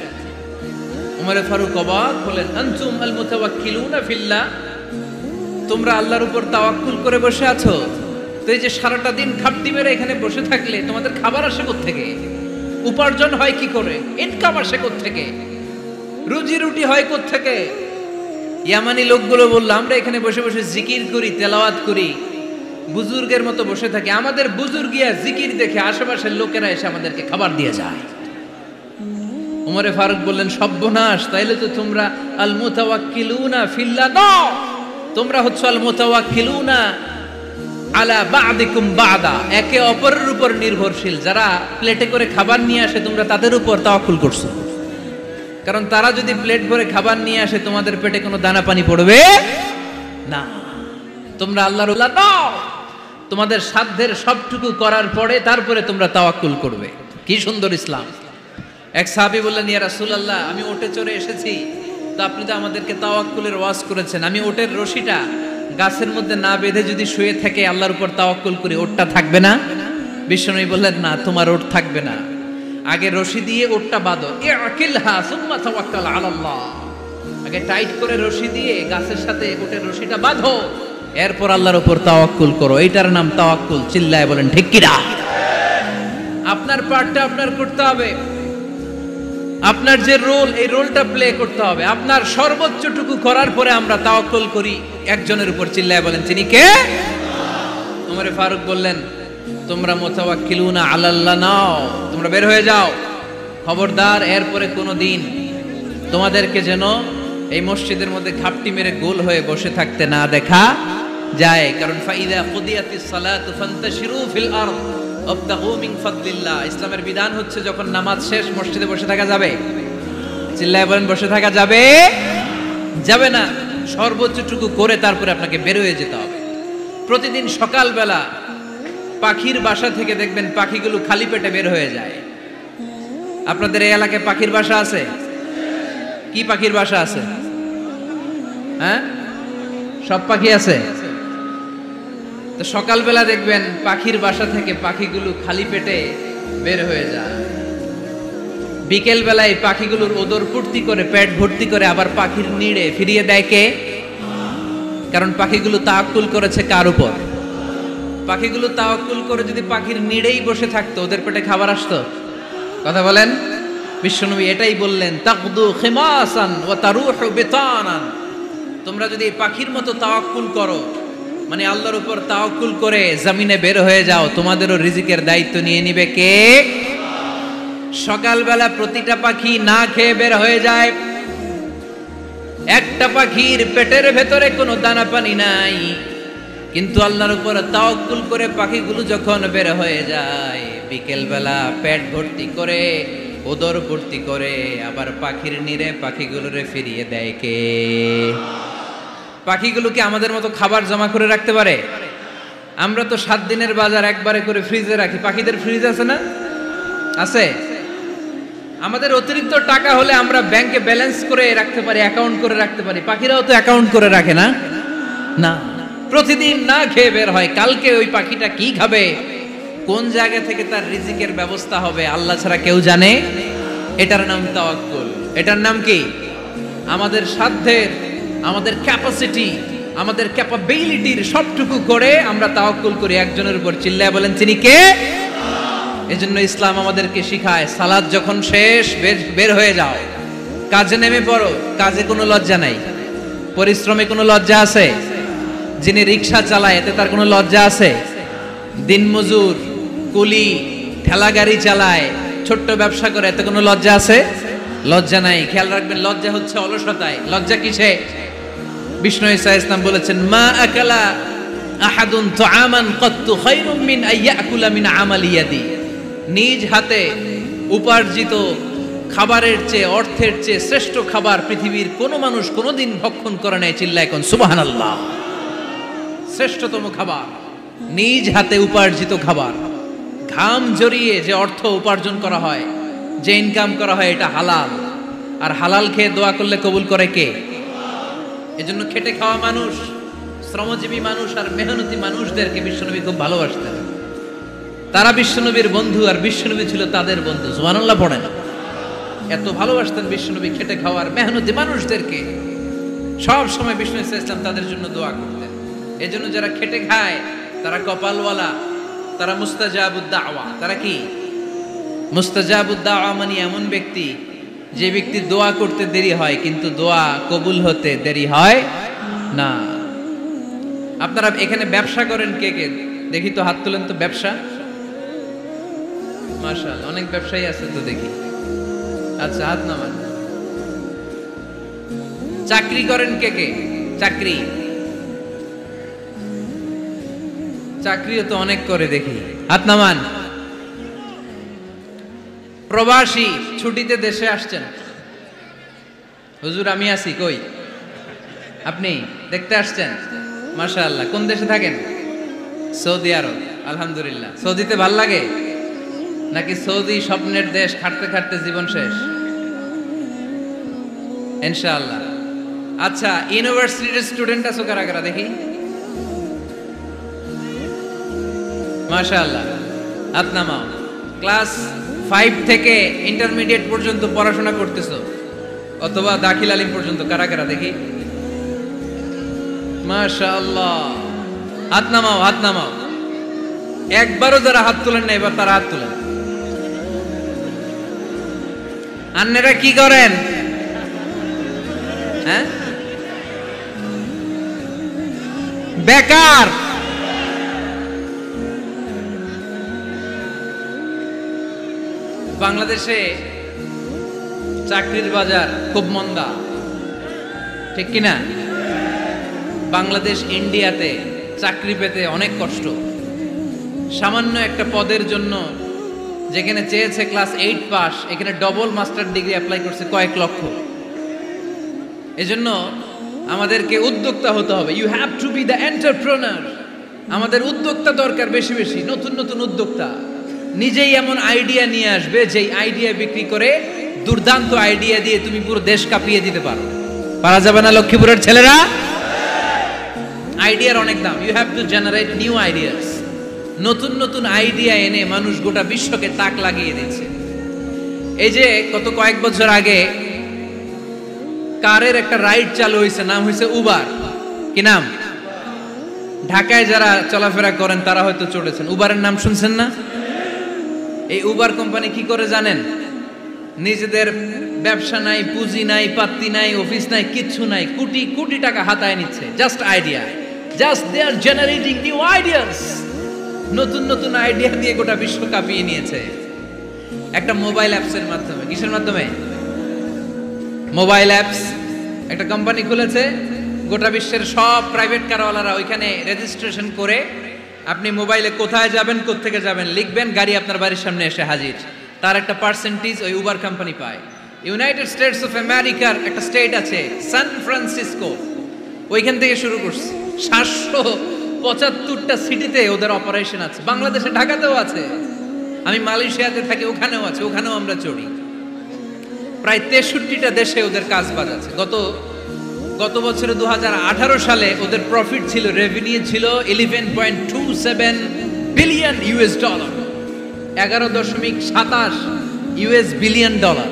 ওমর ফারুক অবাক হলেন, আনতুম আল মুতাওয়াক্কিলুনা ফিল্লাহ, তোমরা আল্লাহর উপর তাওয়াক্কুল করে বসে আছো? তো এই যে সারাটা দিন খাটতি মেরে এখানে বসে থাকলে তোমাদের খাবার আসে কোত্থেকে? উপার্জন হয় কি করে? ইনকাম আসে কোত্থেকে? রুজি রুটি হয় কোত্থেকে? ইয়ামানি লোকগুলো বললো, আমরা এখানে বসে বসে জিকির করি, তেলাওয়াত করি, বুজুর্গের মতো বসে থাকি, আমাদের বুজুর্গিয়া জিকির দেখে আশেপাশের লোকেরা এসে আমাদেরকে খাবার দিয়ে যায়। ওমর ফারুক বললেন, সর্বনাশ, তাইলে তো তোমরা আল মুতাওয়াক্কিলুনা ফিল্লাহ নও, তোমরা হচ্ছে আল মুতাওয়াক্কিলুনা আলা বা'দিকুম বা'দা, একে অপরের উপর নির্ভরশীল। যারা প্লেটে করে খাবার নিয়ে আসে তোমরা তাদের উপর তাওয়াক্কুল করছো। কারণ তারা যদি প্লেট ভরে খাবার নিয়ে আসে তোমাদের পেটে কোনো দানা পানি পড়বে না। তোমরা আল্লাহর উল্লাহ নাও, তোমাদের সাধ্যের সবটুকু করার পরে তারপরে তোমরা তাওয়াক্কুল করবে। কি সুন্দর ইসলাম। এক সাহাবী বললেন, ইয়া রাসূলুল্লাহ, আমি ওটে চড়ে এসেছি, তো আপনি তো আমাদেরকে তাওয়াক্কুলের ওয়াজ করেছেন, আমি ওটের রশিটা গাছের মধ্যে না বেঁধে যদি শুয়ে থাকে আল্লাহর উপর তাওয়াক্কুল করি, ওটটা থাকবে না? বিশ্বনবী বললেন, না, তোমার ওট থাকবে না, আগে রশি দিয়ে ওটটা বাঁধো, ইআকিলহা সুম্মা তাওয়াক্কাল আলাল্লাহ। আগে টাইট করে রশি দিয়ে গাছের সাথে ওটের রশিটা বাঁধো, এরপর আল্লাহর উপর তাওয়াক্কুল করো। এইটার নাম তাওয়াক্কুল। চিল্লায় বলেন ঠিক কিনা? আপনার পার্টটা আপনার করতে হবে, আপনার যে রোল, এই রোলটা প্লে করতে হবে। আপনার সর্বোচ্চটুকু করার পরে আমরা তাওয়াক্কুল করি একজনের উপর। চিল্লায় বলেন তিনি কে? ওমর ফারুক বললেন, তোমরা মুতাওয়াক্কিলুনা আলাল্লাহ নাও, তোমরা বের হয়ে যাও, খবরদার এরপরে কোনোদিন তোমাদেরকে যেন এই মসজিদের মধ্যে ঘাপটি মেরে গোল হয়ে বসে থাকতে না দেখা যায়। কারণ ফাইদা কুদিয়াতিস সালাতু ফান্তাশিরু ফিল আরদ ওয়াবতাগু মিন ফাদলিল্লাহ। ইসলামের বিধান হচ্ছে যখন নামাজ শেষ মসজিদে বসে থাকা যাবে। চিল্লায় বলেন বসে থাকা যাবে? যাবে না। সর্বোচ্চটুকু করে তারপরে আপনাকে বের হয়ে যেতে হবে। প্রতিদিন সকালবেলা পাখির বাসা থেকে দেখবেন পাখিগুলো খালি পেটে বের হয়ে যায়। আপনাদের এই এলাকায় পাখির বাসা আছে? কি পাখির বাসা আছে? হ্যাঁ, সব পাখি আছে। তো সকালবেলা দেখবেন পাখির বাসা থেকে পাখিগুলো খালি পেটে বের হয়ে যায়। বিকেল বেলায় পাখিগুলোর ওদর পূর্তি করে পেট ভর্তি করে আবার পাখির নিড়ে ফিরিয়ে দেয় কে? কারণ পাখিগুলো তাওয়াক্কুল করেছে কার উপর? পাখিগুলো তাওয়াক্কুল করে যদি পাখির নিড়েই বসে থাকতো, ওদের পেটে খাবার আসতো? কথা বলেন। বিশ্বনবী এটাই বললেন, তাকদু খিমাসান ওয়া তারুহু বিতানান। তোমরা যদি পাখির মতো তাওয়াক্কুল করো, মানে আল্লাহর উপর তাওয়াক্কুল করে জমিনে বের হয়ে যাও, তোমাদেরও রিজিকের দায়িত্ব নিয়ে নিবে কে? সকালবেলা প্রতিটা পাখি না খেয়ে বের হয়ে যায়। একটা পাখির পেটের ভেতরে কোনো দানা পানি নাই, কিন্তু আল্লাহর উপর তাওয়াক্কুল করে পাখিগুলো যখন বের হয়ে যায়, বিকেল বেলা পেট ভর্তি করে ওদর ভর্তি করে আবার পাখির নিরে পাখিগুলোরে ফিরিয়ে দেয় কে? পাখিগুলো কি আমাদের মতো খাবার জমা করে রাখতে পারে? আমরা তো 7 দিনের বাজার একবারে করে ফ্রিজে রাখি। পাখিদের ফ্রিজ আছে না? আছে। আমাদের অতিরিক্ত টাকা হলে আমরা ব্যাংকে ব্যালেন্স করে রাখতে পারি, অ্যাকাউন্ট করে রাখতে পারি। পাখিরাও তো অ্যাকাউন্ট করে রাখে না? না, প্রতিদিন না খেয়ে বের হয়। কালকে ওই পাখিটা কি খাবে, কোন জায়গা থেকে তার রিজিকের ব্যবস্থা হবে আল্লাহ ছাড়া কেউ জানে। এটার নাম তাওয়াক্কুল। এটার নাম কি? আমাদের সাধ্যের, আমাদের ক্যাপাসিটি, আমাদের ক্যাপাবিলিটির সবটুকু করে আমরা তাওয়াক্কুল করি একজনের উপর। চিল্লায় বলেন তিনি কে? এজন্য ইসলাম আমাদেরকে শিখায়, সালাত যখন শেষ বের হয়ে যাও, কাজে নেমে পড়ো। কাজে কোনো লজ্জা নাই, পরিশ্রমে কোনো লজ্জা আছে? যিনি রিক্সা চালায় এতে তার কোনো লজ্জা আছে? দিনমজুর, কুলি, ঠেলা গাড়ি চালায়, ছোট্ট ব্যবসা করে, এতে কোনো লজ্জা আছে? লজ্জা নাই। খেয়াল রাখবেন, লজ্জা হচ্ছে অলসতায়। লজ্জা কিসে? বিষ্ণু ঈসা ইসলাম বলেছেন, মা আকালা আহাদুন তুআমান কাত্তু খায়রুম মিন আইয়াকুলা মিন আমালি ইয়াদি। নিজ হাতে উপার্জিত খাবারের চেয়ে, অর্থের চেয়ে শ্রেষ্ঠ খাবার পৃথিবীর কোনো মানুষ কোনোদিন ভক্ষণ করে নাই। চিল্লায় কোন সুবহানাল্লাহ। শ্রেষ্ঠতম খাবার নিজ হাতে উপার্জিত খাবার। ঘাম জড়িয়ে যে অর্থ উপার্জন করা হয়, যে ইনকাম করা হয়, এটা হালাল। আর হালাল খেয়ে দোয়া করলে কবুল করে কে? এজন্য খেটে খাওয়া মানুষ, শ্রমজীবী মানুষ আর মেহনতি মানুষদেরকে বিশ্বনবী খুব ভালোবাসতেন। তারা বিশ্বনবীর বন্ধু আর বিশ্বনবী ছিল তাদের বন্ধু। সুবহানাল্লাহ পড়েন। এত ভালোবাসতেন বিশ্বনবী খেটে খাওয়ার মেহনতি মানুষদেরকে। সব সময় বিষ্ণু ইসলাম তাদের জন্য দোয়া করতেন। এজন্য যারা খেটে খায় তারা কপালওয়ালা, তারা মুস্তাজাবুদ দাওয়া। তারা কি? মুস্তাজাবুদ দাওয়া মানে এমন ব্যক্তি যে ব্যক্তি দোয়া করতে দেরি হয় কিন্তু দোয়া কবুল হতে দেরি হয় না। আপনারা এখানে ব্যবসা করেন কে কে? দেখি তো, হাত তুলেন তো। ব্যবসা, মাশাআল্লাহ, অনেক ব্যবসায়ী আছে তো দেখি। আচ্ছা, হাত নামান। চাকরি করেন কে কে? চাকরি, চাকরিও তো অনেক করে দেখি, হাত নামান। প্রবাসী, ছুটিতে দেশে আসছেন, হুজুর আমি আছি কই? আপনি দেখতে আসছেন? মাশাআল্লাহ। কোন দেশে থাকেন? সৌদি আরব। আলহামদুলিল্লাহ। সৌদিতে ভাল লাগে নাকি সৌদি স্বপ্নের দেশ, খাটতে খাটতে জীবন শেষ? ইনশাআল্লাহ। আচ্ছা, ইউনিভার্সিটির স্টুডেন্ট আছো কারা কারা দেখি? মাশাআল্লাহ, হাত নামাও। ক্লাস 5 থেকে ইন্টারমিডিয়েট পর্যন্ত পড়াশোনা করতেছো অথবা দাখিল আলিম পর্যন্ত কারা কারা দেখি? মাশাআল্লাহ, হাত নামাও, হাত নামাও। একবারও যারা হাত তুলেন না এবার তারা হাত তুলেন। আন্নেরা কি করেন? হ্যাঁ, বেকার। বাংলাদেশে চাকরির বাজার খুব মন্দা, ঠিক কিনা? বাংলাদেশ ইন্ডিয়াতে চাকরি পেতে অনেক কষ্ট। সামান্য একটা পদের জন্য যেখানে চেয়েছে ক্লাস 8 পাস, এখানে ডবল মাস্টার ডিগ্রি অ্যাপ্লাই করছে কয়েক লক্ষ। এজন্য আমাদেরকে উদ্যোক্তা হতে হবে। You have to be the entrepreneur. আমাদের উদ্যোক্তা দরকার, বেশি বেশি নতুন নতুন উদ্যোক্তা। নিজেই এমন আইডিয়া নিয়ে আসবে যেই আইডিয়া বিক্রি করে দুর্দান্ত আইডিয়া দিয়ে তুমি পুরো দেশ কাঁপিয়ে দিতে পারো। পারা যাবে না লক্ষ্মীপুরের ছেলেরা? আইডিয়ার অনেক দাম। You have to generate new ideas. নতুন নতুন আইডিয়া এনে মানুষ গোটা বিশ্বকে তাক লাগিয়ে দিচ্ছে। এই যে কত কয়েক বছর আগে কারের একটা রাইড চালু হয়েছে, নাম হয়েছে উবার। কি নাম? ঢাকায় যারা চলাফেরা করেন তারা হয়তো চড়েছেন। উবারের নাম শুনছেন না? এই উবার কোম্পানি কি করে জানেন? নিজেদের ব্যবসা নাই, পুঁজি নাই, পাত্তি নাই, অফিস নাই, কিচ্ছু নাই, কোটি কোটি টাকা হাতায় নিচ্ছে। Just idea, just they are generating new ideas. নতুন নতুন আইডিয়া দিয়ে গোটা বিশ্ব কাঁপিয়ে নিয়েছে একটা মোবাইল অ্যাপসের মাধ্যমে। কিসের মাধ্যমে? Mobile apps. একটা কোম্পানি খুলেছে, গোটা বিশ্বের সব প্রাইভেট কারওয়ালারা ওইখানে রেজিস্ট্রেশন করে আপনি মোবাইলে কোথায় যাবেন, কোত্থেকে যাবেন লিখবেন, গাড়ি আপনার বাড়ির সামনে এসে হাজির। তার একটা পার্সেন্টেজ ওই উবার কোম্পানি পায়। ইউনাইটেড স্টেটস অফ আমেরিকার একটা স্টেট আছে সান ফ্রান্সিসকো, ওইখান থেকে শুরু করছে। 775টা সিটিতে ওদের অপারেশন আছে। বাংলাদেশে ঢাকাতেও আছে। আমি মালয়েশিয়াতে থাকি, ওখানেও আছে, ওখানেও আমরা চড়ি। প্রায় 63টা দেশে ওদের কাজ বাজ আছে। গত বছরে 2018 সালে ওদের প্রফিট ছিল, রেভিনিউ ছিল 11.27 billion US dollar, 11.27 US billion dollar.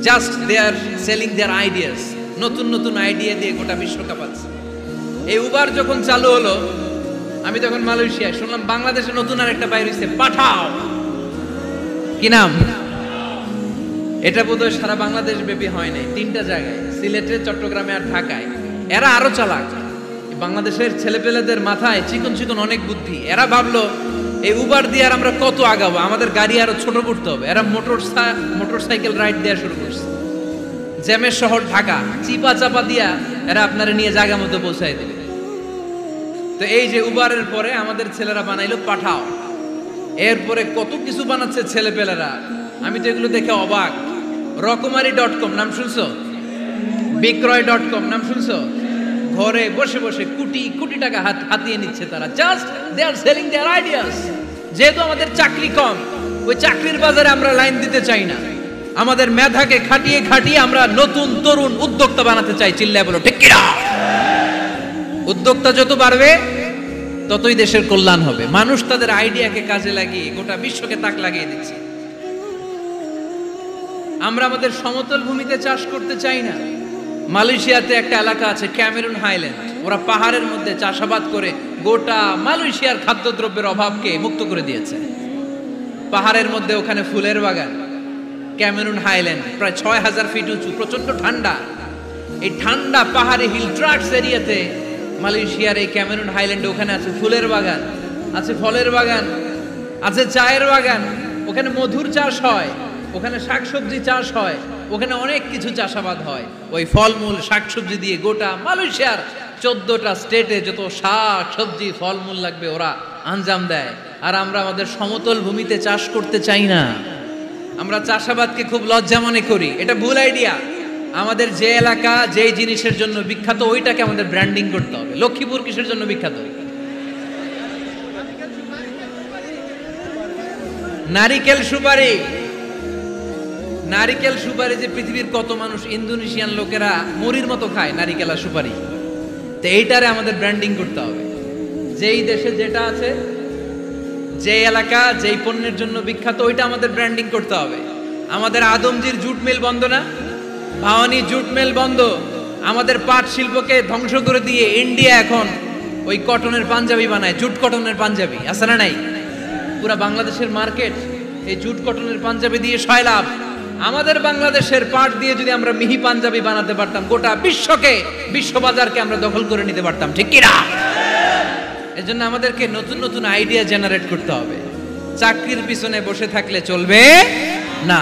Just they are selling their ideas. নতুন নতুন আইডিয়া দিয়ে গোটা বিশ্ব কাঁপাচ্ছে। এই উবার যখন চালু হলো, আমি তখন মালয়েশিয়ায়, শুনলাম বাংলাদেশে নতুন আর একটা বাইর হইছে, পাঠাও। কি নাম? এটা বোধহয় সারা বাংলাদেশ ব্যাপী হয় নাই, 3টা জায়গায়, সিলেটে, চট্টগ্রামে আর ঢাকায়। এরা আরো চালাক। বাংলাদেশের ছেলেপেলেদের মাথায় চিকন চিকন অনেক বুদ্ধি। এরা ভাবলো এই উবার দিয়ে আর আমরা কত আগাবো, আমাদের গাড়ি আরো ছোট করতে হবে। এরা মোটরসাইকেল রাইড দেওয়া শুরু করছে। জ্যামের শহর ঢাকা, চিপা চাপা দিয়া এরা আপনারা নিয়ে জায়গা মতো পৌঁছায় দেবে। তো এই যে উবারের পরে আমাদের ছেলেরা বানাইলো পাঠাও। এরপরে কত কিছু বানাচ্ছে ছেলেপেলেরা, আমি তো এগুলো দেখে অবাক। রকমারি.com নাম শুনছো? বিক্রয়.com নাম শুনছো? ঘরে বসে বসে কোটি কোটি টাকা হাতিয়ে নিচ্ছে তারা। Just they are selling their ideas. যেহেতু আমাদের চাকরি কম, ওই চাকরির বাজারে আমরা লাইন দিতে চাই না। আমাদের মেধাকে খাটিয়ে খাটিয়ে আমরা নতুন তরুণ উদ্যোক্তা বানাতে চাই। চিল্লায় বলো ঠিক কিনা? উদ্যোক্তা যত বাড়বে ততই দেশের কল্যাণ হবে। মানুষ তাদের আইডিয়াকে কাজে লাগিয়ে গোটা বিশ্বকে তাক লাগিয়ে দিচ্ছে। আমরা আমাদের সমতল ভূমিতে চাষ করতে চাই না। মালয়েশিয়াতে একটা এলাকা আছে ক্যামেরুন হাইল্যান্ড, ওরা পাহাড়ের মধ্যে চাষাবাদ করে গোটা মালয়েশিয়ার খাদ্যদ্রব্যের অভাবকে মুক্ত করে দিয়েছে। পাহাড়ের মধ্যে ওখানে ফুলের বাগান, ক্যামেরুন হাইল্যান্ড প্রায় 6000 ফিট উঁচু, প্রচন্ড ঠান্ডা। এই ঠান্ডা পাহাড়ি হিল ট্রাক্স এরিয়াতে মালয়েশিয়ার এই ক্যামেরুন হাইল্যান্ডে ওখানে আছে ফুলের বাগান, আছে ফলের বাগান, আছে চায়ের বাগান, ওখানে মধুর চাষ হয়, ওখানে শাকসবজি চাষ হয়, ওখানে অনেক কিছু চাষাবাদ হয়। ওই ফলমূল শাকসবজি দিয়ে গোটা মালয়েশিয়ার 14টা স্টেটে যত শাক সবজি ফলমূল লাগবে ওরা আঞ্জাম দেয়। আর আমরা আমাদের সমতল ভূমিতে চাষ করতে চাই না। আমরা চাষাবাদকে খুব লজ্জা মনে করি। এটা ভুল আইডিয়া। আমাদের যে এলাকা যেই জিনিসের জন্য বিখ্যাত ওইটাকে আমাদের ব্র্যান্ডিং করতে হবে। লক্ষ্মীপুর কিসের জন্য বিখ্যাত? নারিকেল সুপারি। নারিকেল সুপারি যে পৃথিবীর কত মানুষ, ইন্দোনেশিয়ান লোকেরা মুড়ির মতো খায় নারিকেল আর সুপারি। তো এইটারে আমাদের ব্র্যান্ডিং করতে হবে। যেই দেশে যেটা আছে, যে এলাকা যেই পণ্যের জন্য বিখ্যাত ওইটা আমাদের ব্র্যান্ডিং করতে হবে। আমাদের আদমজির জুট মিল বন্ধ না, ভাওয়ানি জুট মিল বন্ধ। আমাদের পাট শিল্পকে ধ্বংস করে দিয়ে ইন্ডিয়া এখন ওই কটনের পাঞ্জাবি বানায়, জুট কটনের পাঞ্জাবি। আছে না নাই? পুরা বাংলাদেশের মার্কেট এই জুট কটনের পাঞ্জাবি দিয়ে সয়লাভ। আমাদের বাংলাদেশের পাট দিয়ে যদি আমরা মিহি পাঞ্জাবি বানাতে পারতাম, গোটা বিশ্বকে, বিশ্ব বাজারকে আমরা দখল করে নিতে পারতাম, ঠিক কি না? এজন্য আমাদেরকে নতুন নতুন আইডিয়া জেনারেট করতে হবে। চাকরির পিছনে বসে থাকলে চলবে না।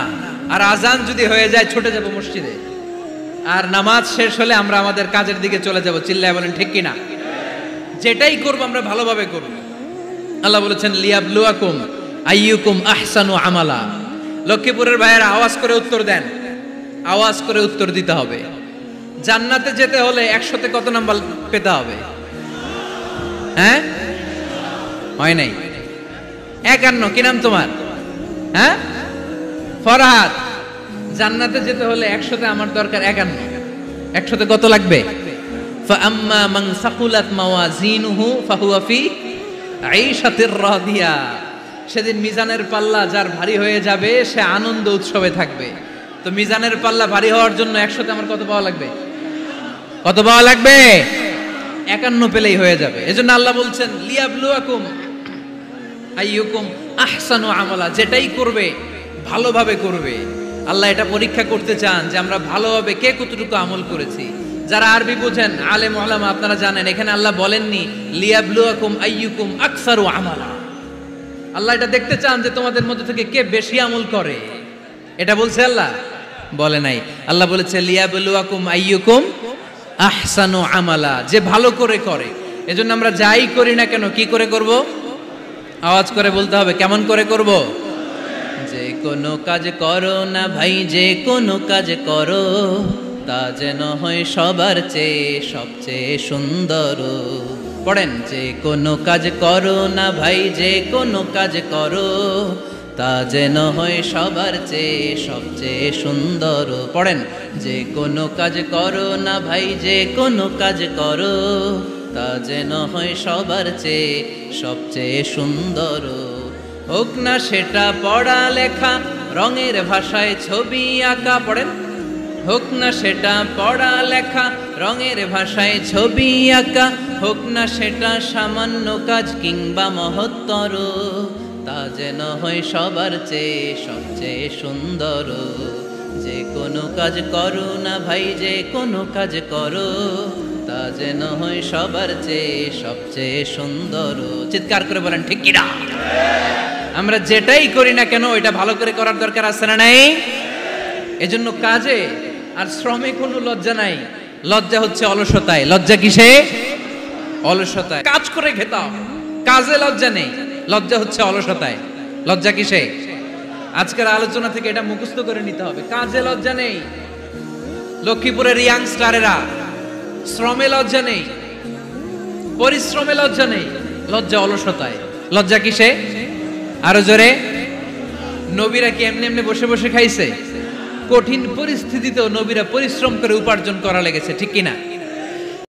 আর আজান যদি হয়ে যায় ছুটে যাব মসজিদে, আর নামাজ শেষ হলে আমরা আমাদের কাজের দিকে চলে যাব। চিল্লায় বলেন ঠিক কিনা? যেটাই করব আমরা ভালোভাবে করব। আল্লাহ বলেছেন লিয়াবলুয়াকুম আইয়ুকুম আহসানু আমালা। লক্ষ্মীপুরের ভাইয়েরা আওয়াজ করে উত্তর দেন, আওয়াজ করে উত্তর দিতে হবে। জান্নাতে যেতে হলে 100তে কত নাম্বার পেতে হবে? হ্যাঁ, হয় নাই 51। কি নাম তোমার? হ্যাঁ, ফরহাদ। জান্নাতে যেতে হলে 100তে আমার দরকার 51। 100তে কত লাগবে? ফাআম্মা মান সাকুলাত মাওয়াজিনুহু ফাহুয়া ফি আইশাতির রাদিয়া। সেদিন মিজানের পাল্লা যার ভারী হয়ে যাবে সে আনন্দ উৎসবে থাকবে। তো মিজানের পাল্লা ভারী হওয়ার জন্য 100তে আমার কত পাওয়া লাগবে? কত পাওয়া লাগবে? 51 পেলেই হয়ে যাবে। এজন্য আল্লাহ বলছেন লিয়াবলুয়াকুম আইয়ুকুম আহসানু আমালা। যেটাই করবে ভালোভাবে করবে। আল্লাহ এটা পরীক্ষা করতে চান যে আমরা ভালোভাবে কে কতটুকু আমল করেছি। যারা আরবি বোঝেন, আলেম ওলামা, আপনারা জানেন এখানে আল্লাহ বলেননি লিয়াবলুয়াকুম আইয়ুকুম আকসারু আমালা। আল্লাহ এটা দেখতে চান যে তোমাদের মধ্যে থেকে কে বেশি আমল করে। এটা বলছে আল্লাহ? বলে নাই। আল্লাহ বলেছে লিয়াবলুয়াকুম আইয়ুকুম আহসানু আমালা, যে ভালো করে করে। এজন্য আমরা যাই করি না কেন কি করে করব? আওয়াজ করে বলতে হবে। কেমন করে করব? যে কোনো কাজ করো না ভাই, যে কোনো কাজ করো তা যেন হয় সবার চেয়ে সবচেয়ে সুন্দর। পড়েন, যে কোনো কাজ করো না ভাই, যে কোনো কাজ করো তা যেন হয় সবার চেয়ে সবচেয়ে সুন্দর। পড়েন, যে কোনো কাজ করো না ভাই, যে কোনো কাজ করো তা যেন হয় সবার চেয়ে সবচেয়ে সুন্দর। হোক না সেটা পড়া লেখা, রঙের ভাষায় ছবি আঁকা। পড়েন, হোক না সেটা পড়া লেখা, রঙের ভাষায় ছবি আঁকা। হোক না সেটা সামান্য কাজ কিংবা মহত্তর, তা যেন হয় সবার চেয়ে সবচেয়ে সুন্দর। যে কোনো কাজ করো না ভাই, যে কোনো কাজ করো তা যেন হয় সবার চেয়ে সবচেয়ে সুন্দর। চিৎকার করে বলেন ঠিক কিনা? আমরা যেটাই করি না কেন ওইটা ভালো করে করার দরকার আছে না নাই? এজন্য কাজে আর শ্রমে কোনো লজ্জা নাই। লজ্জা হচ্ছে অলসতায়। লজ্জা কিসে? অলসতায়। কাজ করে খেতাম, কাজে লজ্জা নেই। লজ্জা হচ্ছে অলসতায়। লজ্জা কিসে? আজকের আলোচনা থেকে এটা মুখস্থ করে নিতে হবে। কাজে লজ্জা নেই। লক্ষ্মীপুরের ইয়াং স্টারেরা শ্রমে লজ্জা নেই, পরিশ্রমে লজ্জা নেই। লজ্জা অলসতায়। লজ্জা কিসে? আরো জোরে। নবীরা কি এমনি এমনি বসে বসে খাইছে? কঠিন পরিস্থিতিতেও নবীরা পরিশ্রম করে উপার্জন করা লেগেছে, ঠিক কিনা?